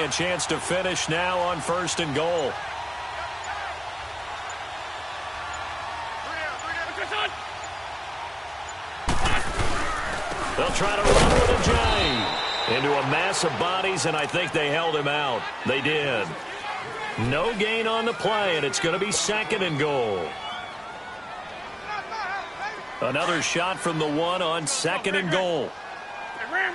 a chance to finish now on 1st and goal. They'll try to run with a J into a mass of bodies, and I think they held him out. They did. No gain on the play, and it's going to be 2nd and goal. Another shot from the 1 on 2nd and goal. Ram.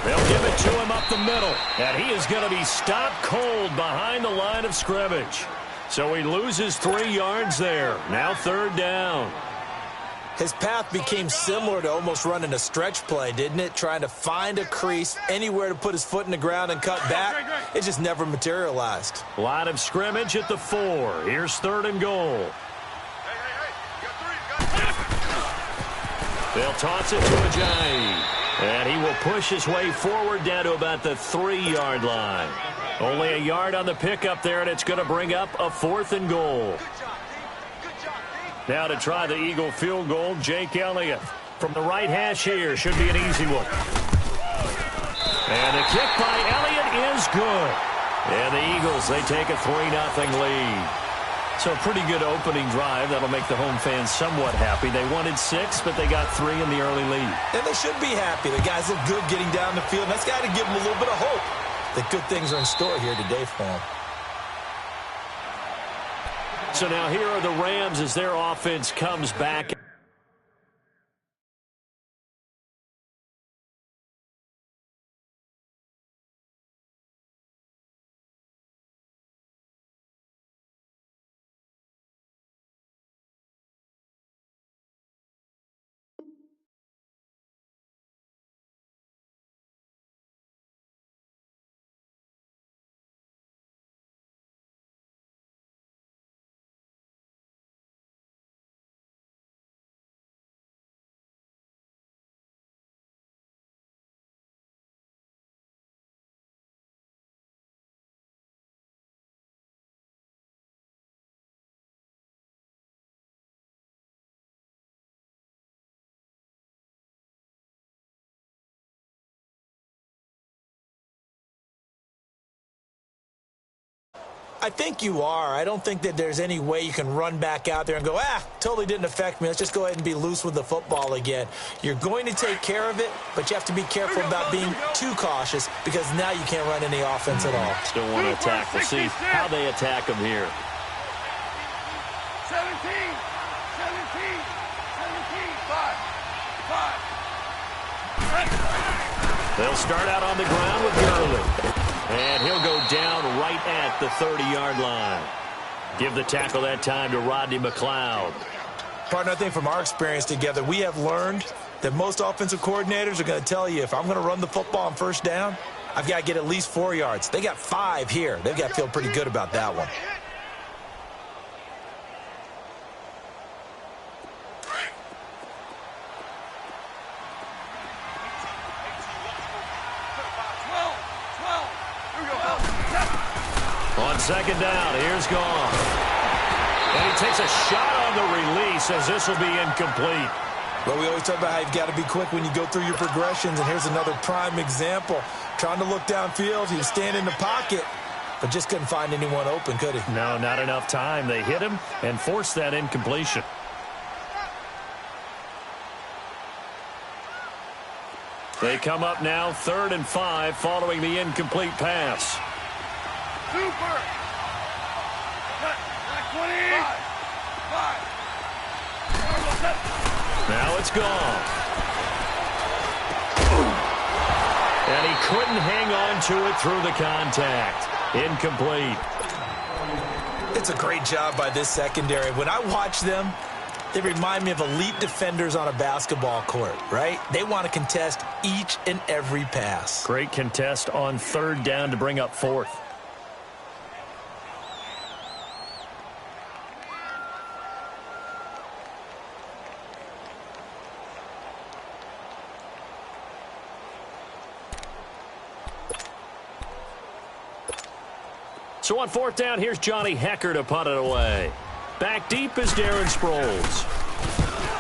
They'll give it to him up the middle, and he is going to be stopped cold behind the line of scrimmage. So he loses 3 yards there. Now 3rd down. His path became similar to almost running a stretch play, didn't it? Trying to find a crease, anywhere to put his foot in the ground and cut back. It just never materialized. Line of scrimmage at the 4. Here's 3rd and goal. They'll toss it to Ajayi. And he will push his way forward down to about the 3-yard line. Only a yard on the pickup there, and it's going to bring up a 4th and goal. Now to try the Eagle field goal, Jake Elliott. From the right hash here, should be an easy one. And the kick by Elliott is good. And the Eagles, they take a 3-0 lead. So a pretty good opening drive. That'll make the home fans somewhat happy. They wanted 6, but they got 3 in the early lead. And they should be happy. The guys look good getting down the field. And that's got to give them a little bit of hope that good things are in store here today for them. So now here are the Rams as their offense comes back. I think you are. I don't think that there's any way you can run back out there and go, totally didn't affect me. Let's just go ahead and be loose with the football again. You're going to take care of it, but you have to be careful about being too cautious because now you can't run any offense at all. Still want to attack. We'll see how they attack them here. 17, 5. They'll start out on the ground with Gurley. And he'll go down right at the 30-yard line. Give the tackle that time to Rodney McLeod. Partner, I think from our experience together, we have learned that most offensive coordinators are going to tell you, if I'm going to run the football on 1st down, I've got to get at least 4 yards. They got 5 here. They've got to feel pretty good about that one. On 2nd down, here's Goff. And he takes a shot on the release as this will be incomplete. Well, we always talk about how you've got to be quick when you go through your progressions, and here's another prime example. Trying to look downfield, he was standing in the pocket, but just couldn't find anyone open, could he? No, not enough time. They hit him and forced that incompletion. They come up now 3rd and 5 following the incomplete pass. Super. 20. 5. Now it's gone. And he couldn't hang on to it through the contact. Incomplete. It's a great job by this secondary. When I watch them, they remind me of elite defenders on a basketball court, right? They want to contest each and every pass. Great contest on 3rd down to bring up 4th. So on 4th down, here's Johnny Hecker to punt it away. Back deep is Darren Sproles.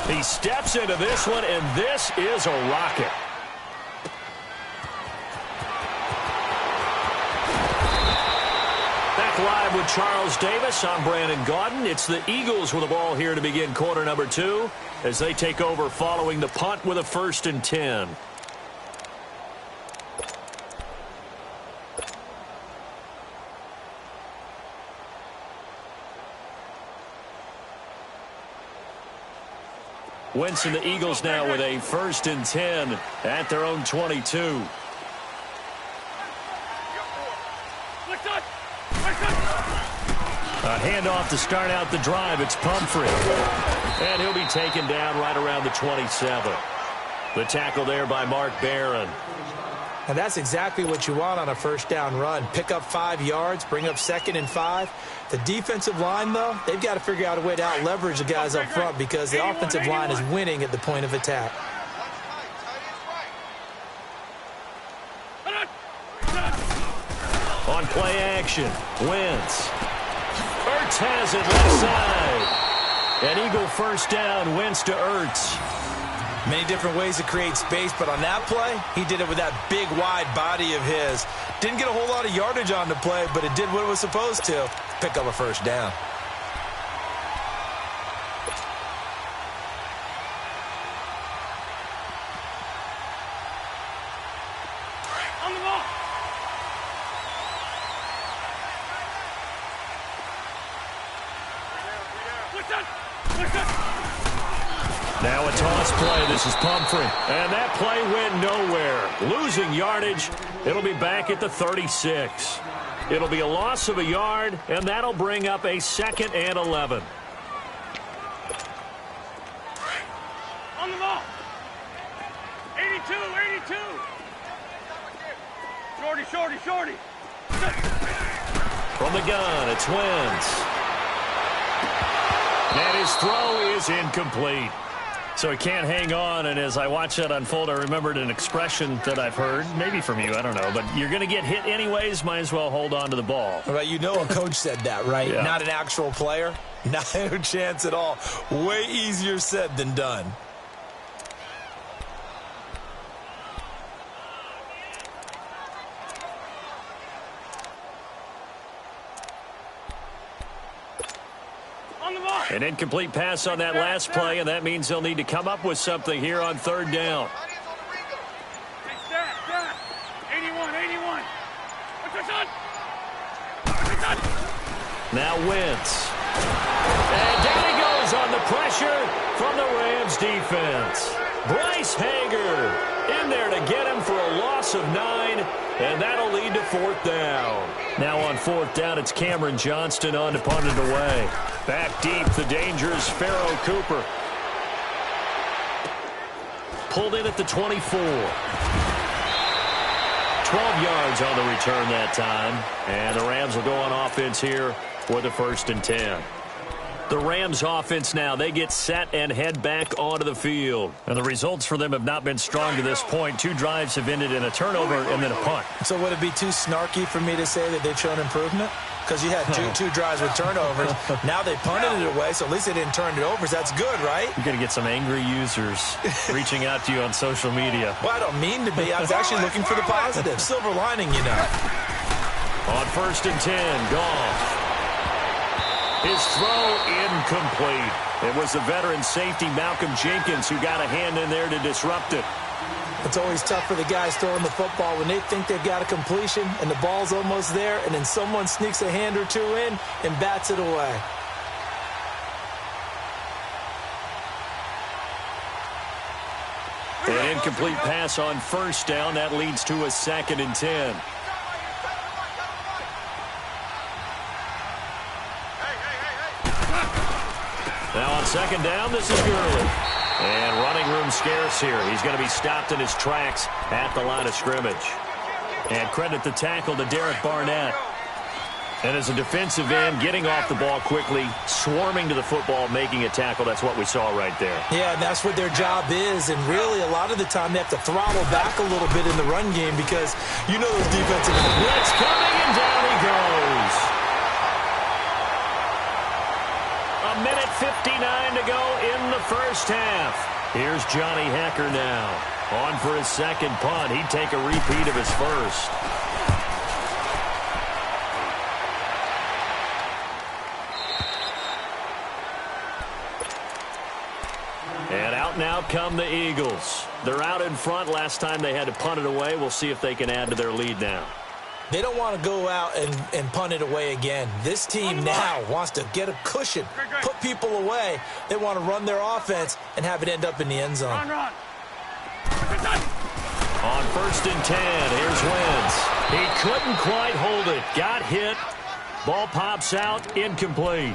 He steps into this one, and this is a rocket. Back live with Charles Davis. I'm Brandon Gaudin. It's the Eagles with the ball here to begin quarter number 2 as they take over following the punt with a 1st and 10. Wentz and the Eagles now with a 1st and 10 at their own 22. A handoff to start out the drive. It's Pumphrey. And he'll be taken down right around the 27. The tackle there by Mark Barron. And that's exactly what you want on a 1st down run. Pick up 5 yards, bring up 2nd and 5. The defensive line, though, they've got to figure out a way to out-leverage the guys up front because the offensive line is winning at the point of attack. On play action, Wentz. Ertz has it left side. An Eagle 1st down, Wentz to Ertz. Many different ways to create space, but on that play, he did it with that big, wide body of his. Didn't get a whole lot of yardage on the play, but it did what it was supposed to. Pick up a 1st down. On the ball. Now a toss play. This is Pumphrey. And that play went nowhere. Losing yardage. It'll be back at the 36. It'll be a loss of a yard, and that'll bring up a 2nd and 11. On the ball. 82, 82. Shorty. From the gun, it's Wentz. And his throw is incomplete. So he can't hang on, and as I watch that unfold, I remembered an expression that I've heard, maybe from you, I don't know, but you're going to get hit anyways, might as well hold on to the ball. Right, you know a coach said that, right? Yeah. Not an actual player. Not a chance at all. Way easier said than done. An incomplete pass on that last play, and that means they'll need to come up with something here on 3rd down. 81. Now Wentz. And down he goes on the pressure from the Rams defense. Bryce Hager in there to get him for a loss of 9, and that'll lead to 4th down. Now on 4th down, it's Cameron Johnston on to punt it away. Back deep, the dangerous Pharaoh Cooper. Pulled in at the 24. 12 yards on the return that time. And the Rams will go on offense here with a 1st and 10. The Rams offense now, they get set and head back onto the field. And the results for them have not been strong to this point. 2 drives have ended in a turnover and then a punt. So would it be too snarky for me to say that they've shown improvement? Because you had two drives with turnovers. Now they punted it away, so at least they didn't turn it over. So that's good, right? You're going to get some angry users reaching out to you on social media. Well, I don't mean to be. I was actually looking for the positive. Silver lining, you know. On 1st and 10, Goff. His throw incomplete. It was the veteran safety Malcolm Jenkins who got a hand in there to disrupt it. It's always tough for the guys throwing the football when they think they've got a completion and the ball's almost there, and then someone sneaks a hand or 2 in and bats it away. An incomplete pass on 1st down. That leads to a 2nd and 10. Now on 2nd down, this is Gurley. And running room scarce here. He's going to be stopped in his tracks at the line of scrimmage. And credit the tackle to Derek Barnett. And as a defensive end, getting off the ball quickly, swarming to the football, making a tackle. That's what we saw right there. Yeah, and that's what their job is. And really, a lot of the time, they have to throttle back a little bit in the run game because you know those defensive ends. Blitz coming, and down he goes. A minute 3:59 to go in the first half. Here's Johnny Hecker now. On for his second punt. He'd take a repeat of his first. And out now come the Eagles. They're out in front. Last time they had to punt it away. We'll see if they can add to their lead now. They don't want to go out and punt it away again. This team now wants to get a cushion, put people away. They want to run their offense and have it end up in the end zone. Run. On 1st and 10, here's Wentz. He couldn't quite hold it. Got hit. Ball pops out, incomplete.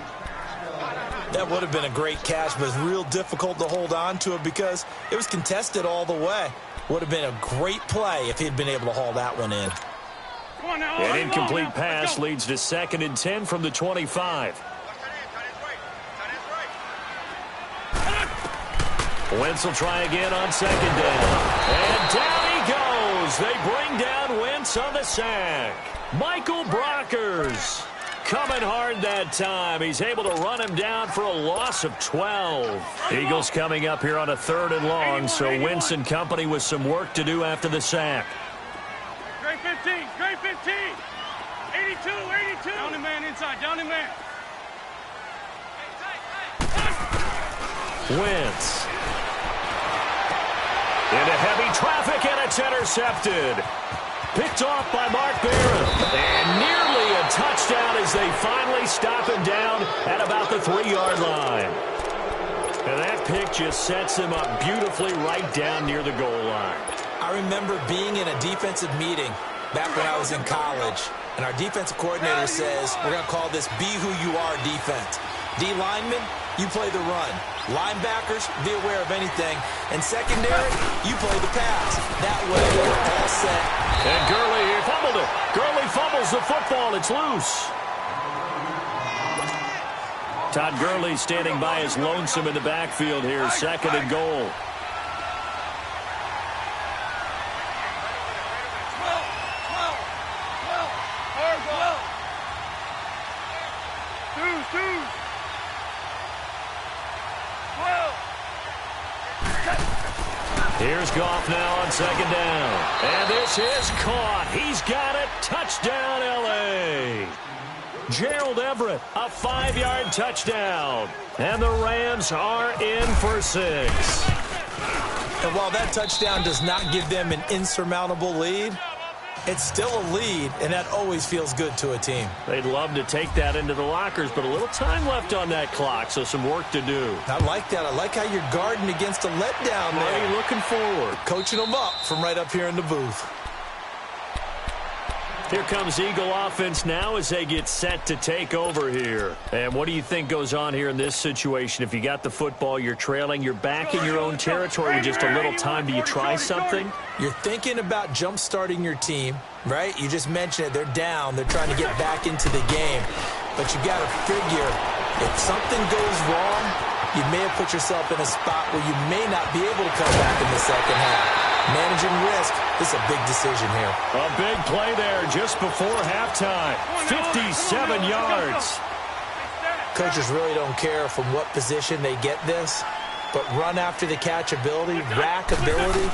That would have been a great catch, but it's real difficult to hold on to it because it was contested all the way. Would have been a great play if he'd been able to haul that one in. Come on now. An incomplete pass leads to 2nd and 10 from the 25. Wentz will try again on 2nd down. And down he goes. They bring down Wentz on the sack. Michael Brockers coming hard that time. He's able to run him down for a loss of 12. Eagles coming up here on a 3rd and long, so Wentz and company with some work to do after the sack. Great 15. 82. Down the man inside. Down the man. Wentz. Into heavy traffic, and it's intercepted. Picked off by Mark Barron. And nearly a touchdown as they finally stop him down at about the 3-yard line. And that pick just sets him up beautifully right down near the goal line. I remember being in a defensive meeting back when I was in college, and our defensive coordinator says, we're going to call this Be Who You Are defense. D linemen, you play the run. Linebackers, be aware of anything. And secondary, you play the pass. That way, we're all set. And Gurley here fumbled it. Gurley fumbles the football. It's loose. Todd Gurley standing by his lonesome in the backfield here. 2nd and goal. Here's Goff now on 2nd down. And this is caught. He's got it. Touchdown, L.A. Gerald Everett, a 5-yard touchdown. And the Rams are in for 6. And while that touchdown does not give them an insurmountable lead, it's still a lead, and that always feels good to a team. They'd love to take that into the lockers, but a little time left on that clock, so some work to do. I like that. I like how you're guarding against a letdown there. Already looking forward. Coaching them up from right up here in the booth. Here comes Eagle offense now as they get set to take over here. And what do you think goes on here in this situation? If you got the football, you're trailing, you're back in your own territory with just a little time. Do you try something? You're thinking about jump-starting your team, right? You just mentioned it. They're down. They're trying to get back into the game. But you got to figure, if something goes wrong, you may have put yourself in a spot where you may not be able to come back in the second half. Managing risk, this is a big decision here. A big play there just before halftime. 57 yards. Coaches really don't care from what position they get this, but run after the catch ability, rack ability,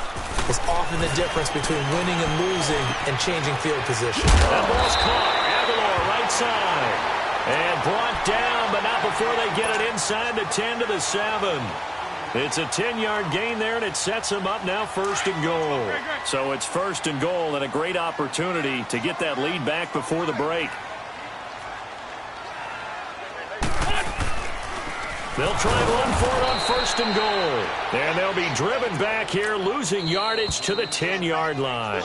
is often the difference between winning and losing and changing field position. That ball's caught. Aguilar right side. And brought down, but not before they get it inside the 10 to the 7. It's a 10-yard gain there, and it sets them up now 1st and goal. So it's 1st and goal and a great opportunity to get that lead back before the break. They'll try and run for it on 1st and goal. And they'll be driven back here, losing yardage to the 10-yard line.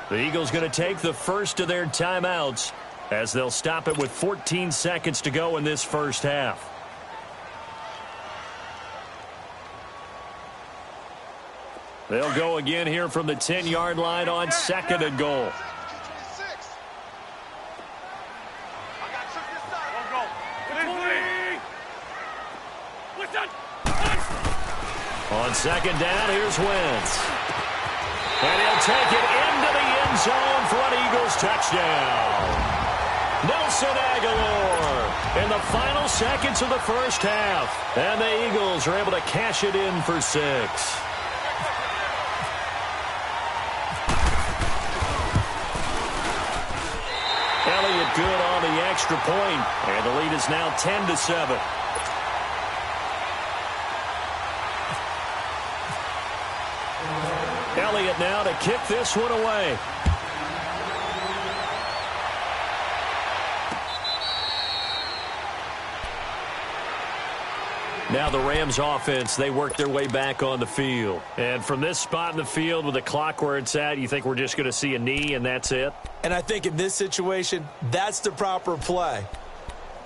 The Eagles going to take the first of their timeouts as they'll stop it with 14 seconds to go in this first half. They'll go again here from the 10-yard line on 2nd and goal. On 2nd down, here's Wentz. And he'll take it into the end zone for an Eagles touchdown. Nelson Aguilar in the final seconds of the first half. And the Eagles are able to cash it in for 6. Elliott good on the extra point, and the lead is now 10-7. Elliott now to kick this one away. Now the Rams offense, they work their way back on the field. And from this spot in the field with the clock where it's at, you think we're just going to see a knee and that's it? And I think in this situation, that's the proper play.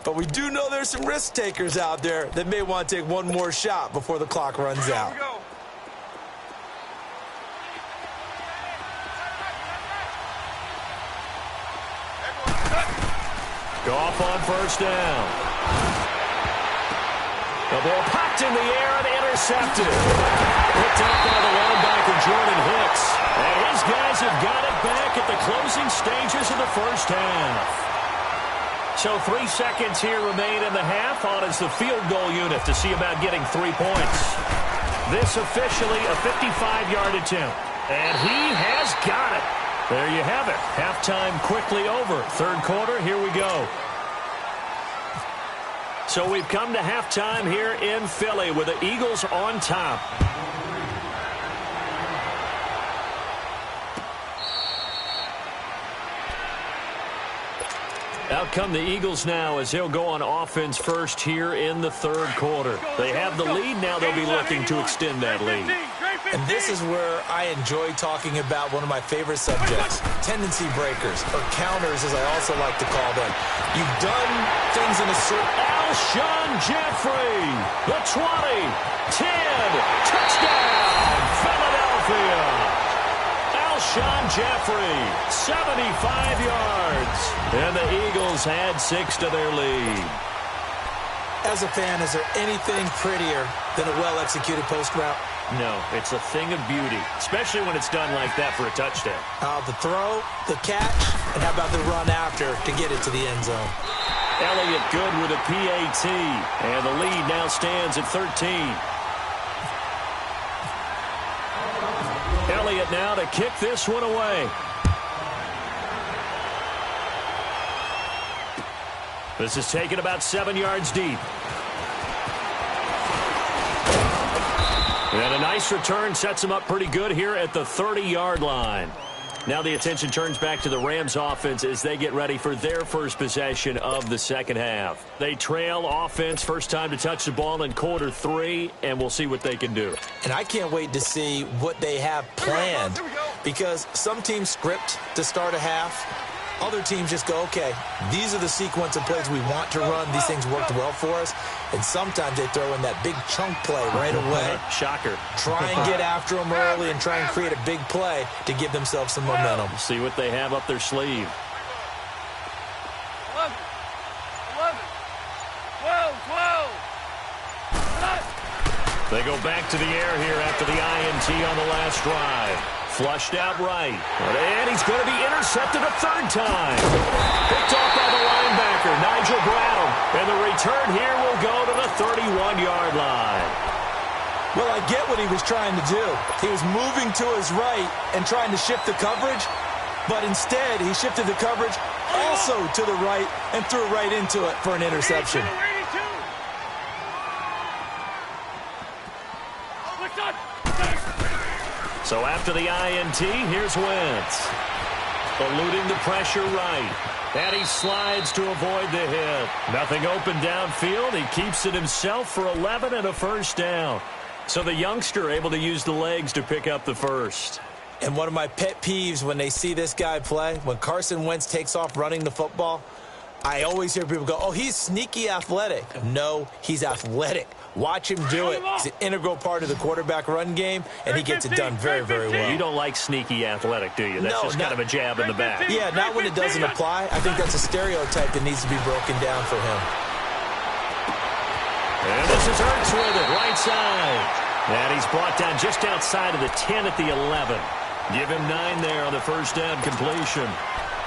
But we do know there's some risk takers out there that may want to take one more shot before the clock runs out. Goff on first down. The ball popped in the air and intercepted. Picked up by the linebacker, Jordan Hicks. And his guys have got it back at the closing stages of the first half. So 3 seconds here remain in the half. On is the field goal unit to see about getting 3 points. This officially a 55-yard attempt. And he has got it. There you have it. Halftime quickly over. Third quarter, here we go. So we've come to halftime here in Philly with the Eagles on top. Out come the Eagles now as they'll go on offense first here in the third quarter. They have the lead. Now they'll be looking to extend that lead. And this is where I enjoy talking about one of my favorite subjects, tendency breakers, or counters as I also like to call them. You've done things in a certain... Alshon Jeffrey, the 20, 10, touchdown, Philadelphia. Alshon Jeffrey, 75 yards. And the Eagles add 6 to their lead. As a fan, is there anything prettier than a well-executed post route? No, it's a thing of beauty, especially when it's done like that for a touchdown. The throw, the catch, and how about the run after to get it to the end zone? Elliott good with a PAT, and the lead now stands at 13. Elliott now to kick this one away. This is taken about 7 yards deep. And a nice return sets him up pretty good here at the 30-yard line. Now the attention turns back to the Rams offense as they get ready for their first possession of the second half. They trail offense, first time to touch the ball in quarter 3, and we'll see what they can do. And I can't wait to see what they have planned, because some teams script to start a half. Other teams just go, okay, these are the sequence of plays we want to run. These things worked well for us. And sometimes they throw in that big chunk play right away. Shocker. Try and get after them early and try and create a big play to give themselves some momentum. See what they have up their sleeve. 11, 12. They go back to the air here after the INT on the last drive. Flushed out right. And he's going to be intercepted a third time. Picked off by the linebacker, Nigel Bradham. And the return here will go to the 31-yard line. Well, I get what he was trying to do. He was moving to his right and trying to shift the coverage. But instead, he shifted the coverage also to the right and threw right into it for an interception. 82. So after the INT, here's Wentz. Eluding the pressure right. And he slides to avoid the hit. Nothing open downfield. He keeps it himself for 11 and a first down. So the youngster able to use the legs to pick up the first. And one of my pet peeves when they see this guy play, when Carson Wentz takes off running the football, I always hear people go, oh, he's sneaky athletic. No, he's athletic. Watch him do it. He's an integral part of the quarterback run game, and he gets it done very, very well. You don't like sneaky athletic, do you? That's just kind of a jab in the back. Yeah, not when it doesn't apply. I think that's a stereotype that needs to be broken down for him. And this is Ertz with it, right side. And he's brought down just outside of the 10 at the 11. Give him 9 there on the first down completion.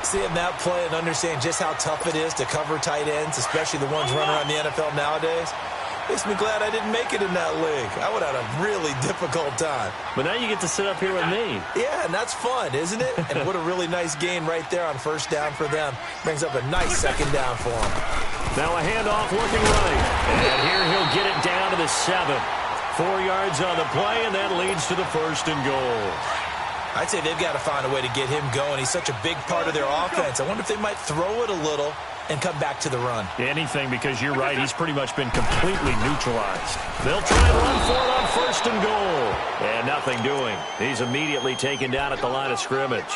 Seeing that play and understanding just how tough it is to cover tight ends, especially the ones running around the NFL nowadays, makes me glad I didn't make it in that league. I would have had a really difficult time. But now you get to sit up here with me. Yeah, and that's fun, isn't it? And what a really nice gain right there on first down for them. Brings up a nice second down for them. Now a handoff looking right. And here he'll get it down to the 7. 4 yards on the play, and that leads to the 1st and goal. I'd say they've got to find a way to get him going. He's such a big part of their offense. I wonder if they might throw it a little and come back to the run. Anything, because you're right, he's pretty much been completely neutralized. They'll try and run for it on 1st and goal. And nothing doing. He's immediately taken down at the line of scrimmage.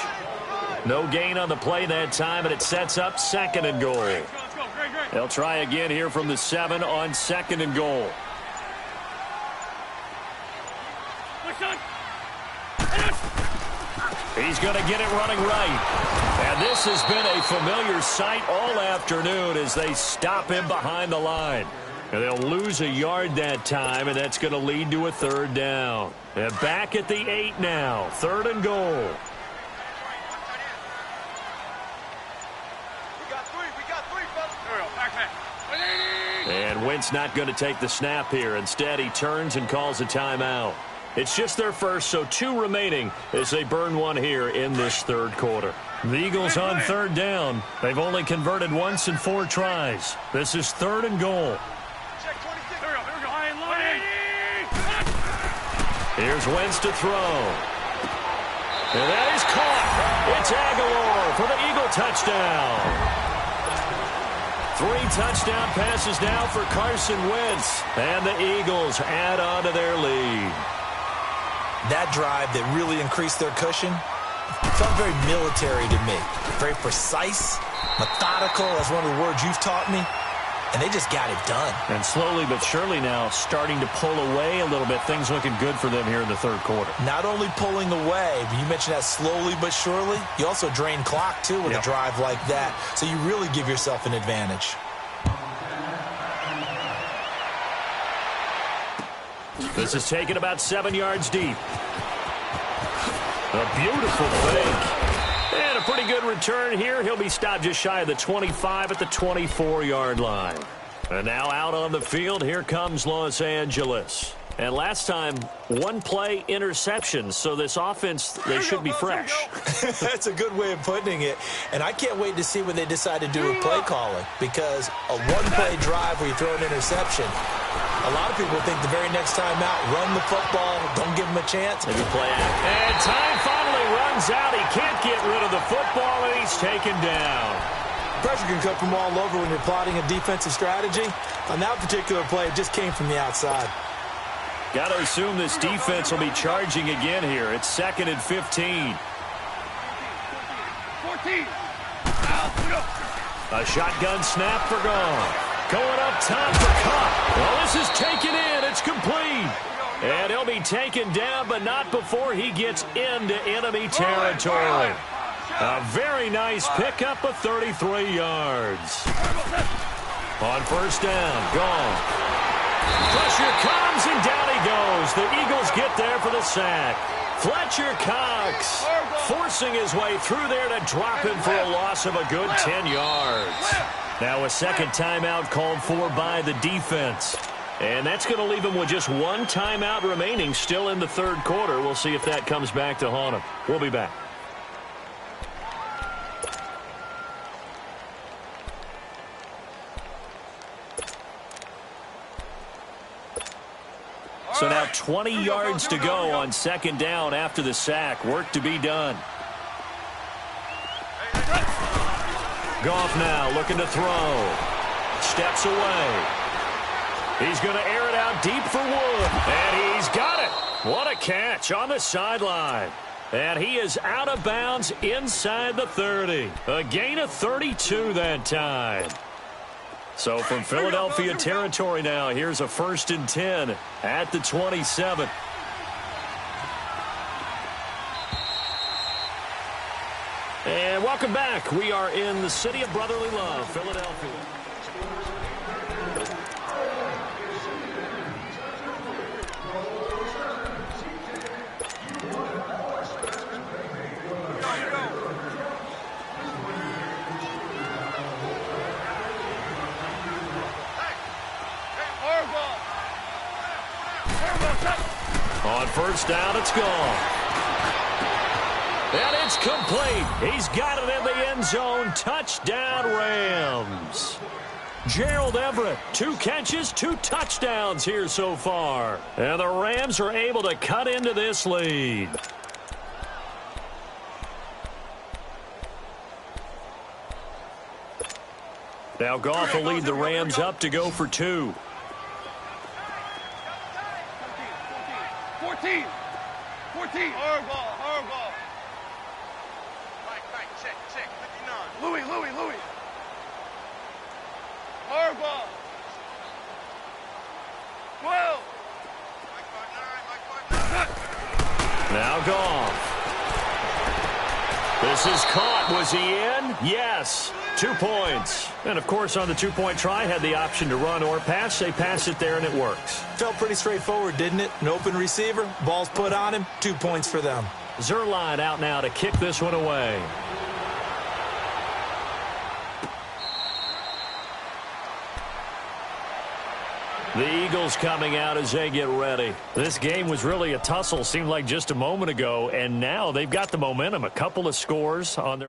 No gain on the play that time, and it sets up 2nd and goal. They'll try again here from the 7 on 2nd and goal. He's going to get it running right. And this has been a familiar sight all afternoon as they stop him behind the line. And they'll lose a yard that time, and that's going to lead to a 3rd down. And back at the 8 now, 3rd and goal. And Wentz not going to take the snap here. Instead, he turns and calls a timeout. It's just their first, so 2 remaining as they burn one here in this 3rd quarter. The Eagles on 3rd down. They've only converted once in 4 tries. This is 3rd and goal. Here's Wentz to throw. And that is caught. It's Aguilar for the Eagle touchdown. 3 touchdown passes now for Carson Wentz. And the Eagles add on to their lead. That drive that really increased their cushion felt very military to me. Very precise, methodical. That's one of the words you've taught me. And they just got it done. And slowly but surely now starting to pull away a little bit. Things looking good for them here in the 3rd quarter. Not only pulling away, but you mentioned that slowly but surely. You also drain clock, too, with a drive like that. So you really give yourself an advantage. This is taken about 7 yards deep. A beautiful fake. And a pretty good return here. He'll be stopped just shy of the 25 at the 24-yard line. And now out on the field, here comes Los Angeles. And last time, 1-play interception. So this offense, they should be fresh. That's a good way of putting it. And I can't wait to see what they decide to do with play calling. Because a 1-play drive where you throw an interception, a lot of people think the very next time out, run the football, don't give them a chance. Maybe play out. And time finally runs out. He can't get rid of the football, and he's taken down. Pressure can come from all over when you're plotting a defensive strategy. On that particular play, it just came from the outside. Got to assume this defense will be charging again here. It's 2nd and 15. 14. A shotgun snap for Gone. Going up top for Cup. Well, this is taken in. It's complete. And he'll be taken down, but not before he gets into enemy territory. A very nice pickup of 33 yards. On 1st down, Gone. Pressure comes, and down he goes. The Eagles get there for the sack. Fletcher Cox forcing his way through there to drop him for a loss of a good 10 yards. Now a 2nd timeout called for by the defense. And that's going to leave him with just 1 timeout remaining still in the 3rd quarter. We'll see if that comes back to haunt him. We'll be back. So now 20 yards to go on 2nd down after the sack. Work to be done. Goff now looking to throw. Steps away. He's going to air it out deep for Wood. And he's got it. What a catch on the sideline. And he is out of bounds inside the 30. A gain of 32 that time. So from Philadelphia territory now, here's a 1st and 10 at the 27. And welcome back. We are in the city of brotherly love, Philadelphia. first down. It's gone. And it's complete. He's got it in the end zone. Touchdown, Rams. Gerald Everett, 2 catches, 2 touchdowns here so far. And the Rams are able to cut into this lead. Now Goff will lead the Rams up to go for 2. 14. Hard ball. Right, check, 59. Louis. Hard ball. 12. Now Goff. This is caught. Was he in? Yes. 2 points. And, of course, on the 2-point try, had the option to run or pass. They pass it there, and it works. Felt pretty straightforward, didn't it? An open receiver, ball's put on him, 2 points for them. Zerline out now to kick this one away. The Eagles coming out as they get ready. This game was really a tussle, seemed like just a moment ago, and now they've got the momentum. A couple of scores on their...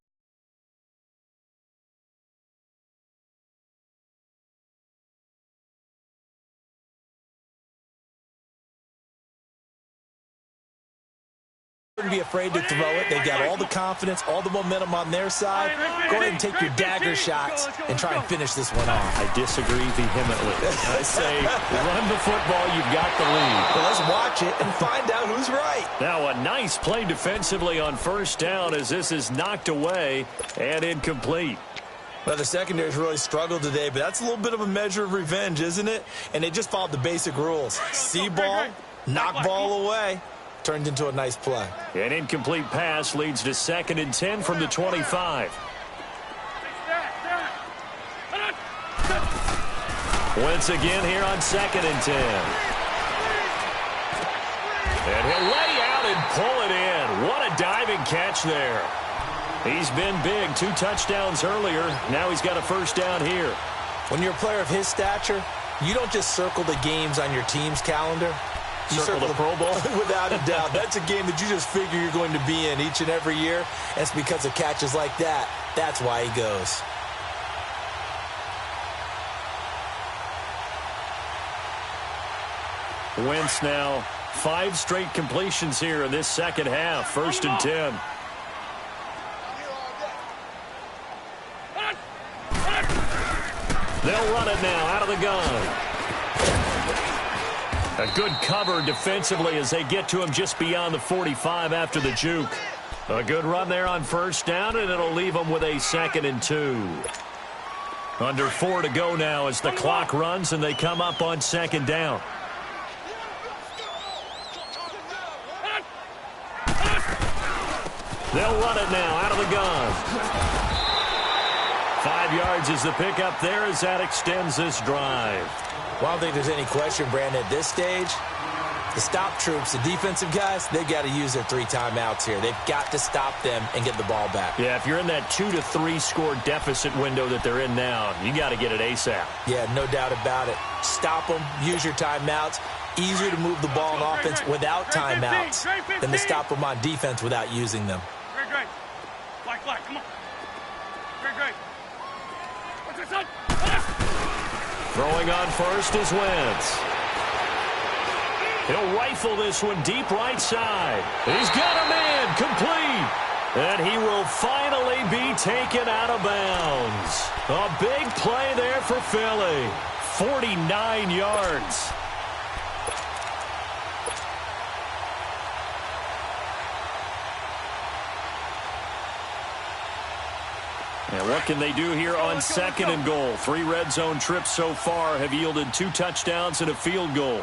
Wouldn't be afraid to throw it. They've got all the confidence, all the momentum on their side. Go ahead and take your dagger shots and try and finish this one off. I disagree vehemently. I say, run the football, you've got the lead. Well, let's watch it and find out who's right. Now a nice play defensively on first down as this is knocked away and incomplete. Well, the secondary's really struggled today, but that's a little bit of a measure of revenge, isn't it? And they just followed the basic rules. See ball, knock ball away. Turned into a nice play. An incomplete pass leads to 2nd and 10 from the 25. Once again here on 2nd and 10. And he'll lay out and pull it in. What a diving catch there. He's been big. 2 touchdowns earlier. Now he's got a first down here. When you're a player of his stature, you don't just circle the games on your team's calendar. You circle the Pro Bowl? Without a doubt. That's a game that you just figure you're going to be in each and every year. And it's because of catches like that. That's why he goes. Wentz now 5 straight completions here in this second half. 1st and 10. They'll run it now out of the gun. A good cover defensively as they get to him just beyond the 45 after the juke. A good run there on first down, and it'll leave them with a 2nd and 2. Under 4 to go now as the clock runs, and they come up on 2nd down. They'll run it now out of the gun. 5 yards is the pickup there as that extends this drive. Well, I don't think there's any question, Brandon, at this stage. The stop troops, the defensive guys, they've got to use their 3 timeouts here. They've got to stop them and get the ball back. Yeah, if you're in that 2 to 3 score deficit window that they're in now, you got to get it ASAP. Yeah, no doubt about it. Stop them, use your timeouts. Easier to move the ball on offense without timeouts than to stop them on defense without using them. Great. Black, come on. Great. What's this up? Throwing on first is Wentz. He'll rifle this one deep right side. He's got a man complete. And he will finally be taken out of bounds. A big play there for Philly. 49 yards. And what can they do here on 2nd and goal? 3 red zone trips so far have yielded 2 touchdowns and a field goal.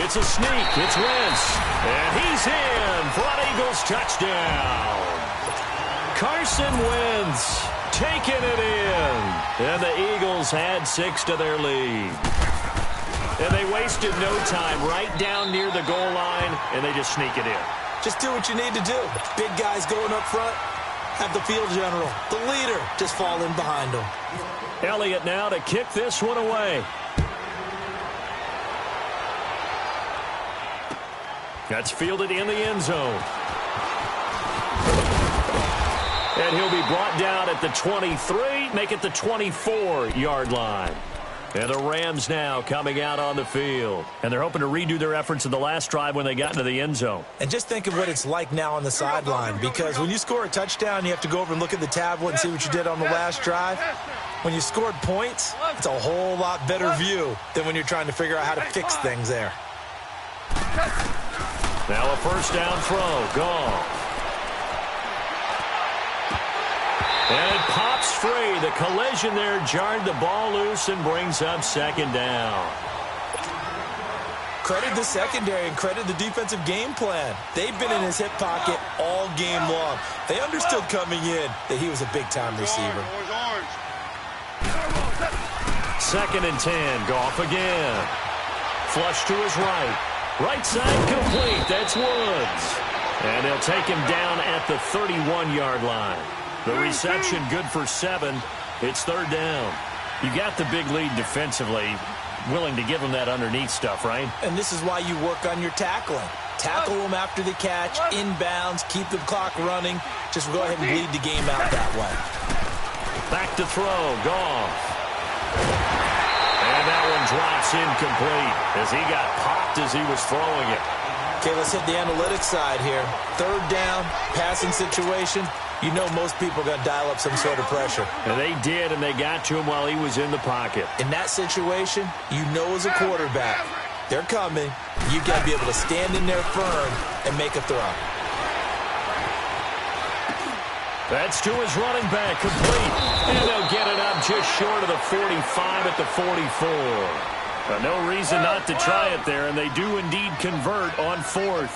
It's a sneak. It's Wentz. And he's in for an Eagles touchdown. Carson Wentz taking it in. And the Eagles had 6 to their lead. And they wasted no time right down near the goal line, and they just sneak it in. Just do what you need to do. Big guys going up front. Have the field general, the leader, just fall in behind him. Elliott now to kick this one away. That's fielded in the end zone. And he'll be brought down at the 23, make it the 24-yard line. And the Rams now coming out on the field. And they're hoping to redo their efforts in the last drive when they got into the end zone. And just think of what it's like now on the sideline, because when you score a touchdown, you have to go over and look at the tablet and see what you did on the last drive. When you scored points, it's a whole lot better view than when you're trying to figure out how to fix things there. Now a first down throw. Goff. And it pops free. The collision there jarred the ball loose and brings up second down. Credit the secondary and credit the defensive game plan. They've been in his hip pocket all game long. They understood coming in that he was a big-time receiver. Second and 10. Goff again. Flush to his right. Right side complete. That's Woods. And they'll take him down at the 31-yard line. The reception good for 7. It's third down. You got the big lead defensively. Willing to give them that underneath stuff, right? And this is why you work on your tackling. Tackle them after the catch, inbounds, keep the clock running. Just go ahead and bleed the game out that way. Back to throw. Goff. And that one drops incomplete as he got popped as he was throwing it. Okay, let's hit the analytics side here. Third down, passing situation. You know most people are going to dial up some sort of pressure. And they did, and they got to him while he was in the pocket. In that situation, you know as a quarterback, they're coming. You've got to be able to stand in there firm and make a throw. That's to his running back, complete. And they'll get it up just short of the 45 at the 44. No reason not to try it there, and they do indeed convert on fourth.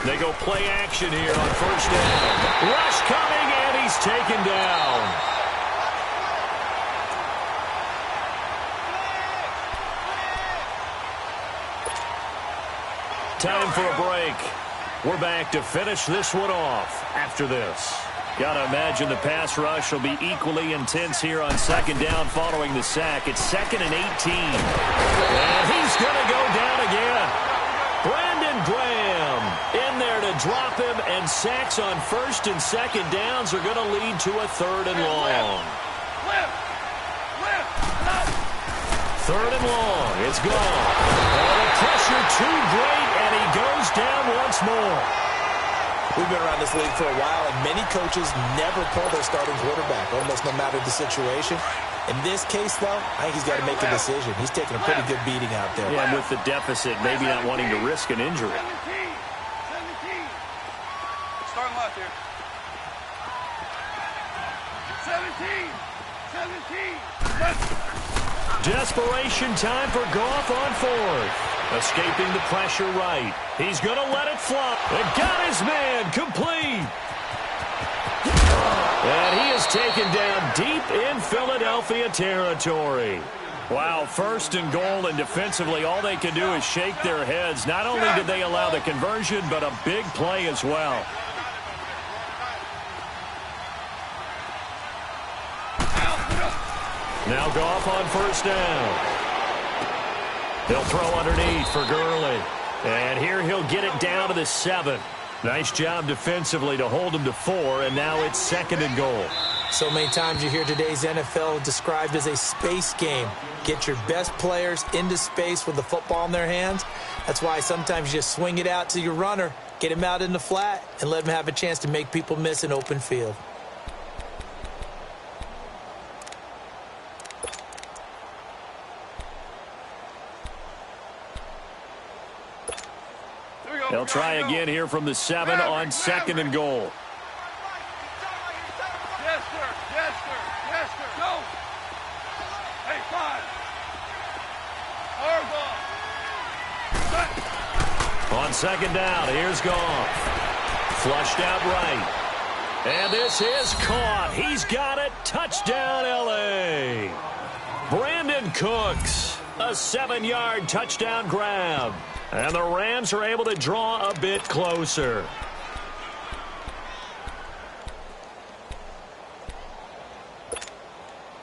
They go play action here on first down. Rush coming, and he's taken down. Time for a break. We're back to finish this one off after this. Got to imagine the pass rush will be equally intense here on second down following the sack. It's 2nd and 18. And he's going to go down again. Brandon Graham in there to drop him, and sacks on first and second downs are going to lead to a third and long. Third and long. It's gone. Oh, the pressure too great, and he goes down once more. We've been around this league for a while, and many coaches never pull their starting quarterback, almost no matter the situation. In this case, though, I think he's got to make a decision. He's taking a pretty good beating out there. Yeah, and with the deficit, maybe not wanting to risk an injury. 17. Starting left here. 17. Desperation time for Goff on fourth. Escaping the pressure right. He's going to let it fly. And got his man complete. And he is taken down deep in Philadelphia territory. Wow, first and goal, and defensively all they can do is shake their heads. Not only did they allow the conversion, but a big play as well. Now Goff on first down. He'll throw underneath for Gurley. And here he'll get it down to the 7. Nice job defensively to hold him to 4, and now it's 2nd and goal. So many times you hear today's NFL described as a space game. Get your best players into space with the football in their hands. That's why sometimes you just swing it out to your runner, get him out in the flat, and let him have a chance to make people miss an open field. They'll try again here from the 7 on 2nd and goal. Yes, sir. Yes, sir. Yes, sir. Go. Hey, 5. On second down, here's Goff. Flushed out right. And this is caught. He's got it. Touchdown, L.A. Brandon Cooks. A 7-yard touchdown grab. And the Rams are able to draw a bit closer.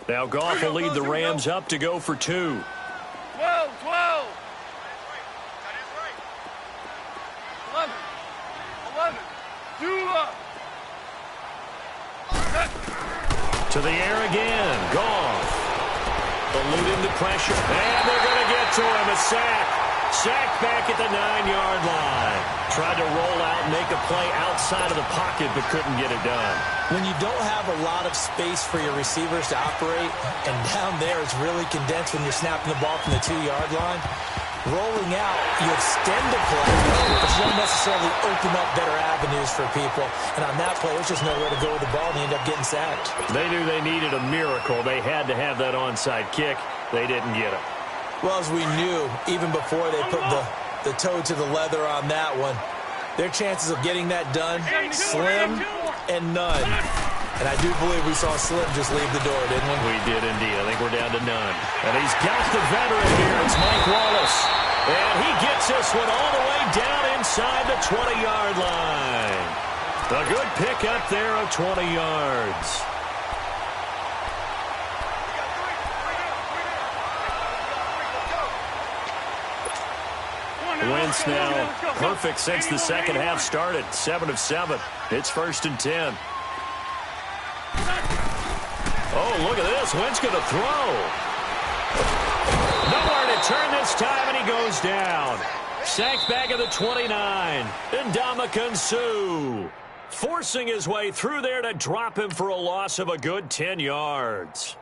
Now Goff will lead the Rams up to go for 2. 12. To the air again. Goff. Elude into pressure. And they're going to get to him. A sack. Sack back at the 9-yard line. Tried to roll out and make a play outside of the pocket, but couldn't get it done. When you don't have a lot of space for your receivers to operate, and down there it's really condensed when you're snapping the ball from the 2-yard line, rolling out, you extend the play, but you don't necessarily open up better avenues for people. And on that play, there's just nowhere to go with the ball, and they end up getting sacked. They knew they needed a miracle. They had to have that onside kick. They didn't get it. Well, as we knew, even before they put the toe to the leather on that one, their chances of getting that done, slim and none. And I do believe we saw Slim just leave the door, didn't we? We did indeed. I think we're down to none. And he's got the veteran here. It's Mike Wallace. And he gets this one all the way down inside the 20-yard line. A good pick up there of 20 yards. Wentz now perfect since the second half started. 7 of 7. It's 1st and 10. Oh, look at this. Wentz going to throw. Nowhere to turn this time, and he goes down. Sacked back at the 29. Ndamukong Suh forcing his way through there to drop him for a loss of a good 10 yards.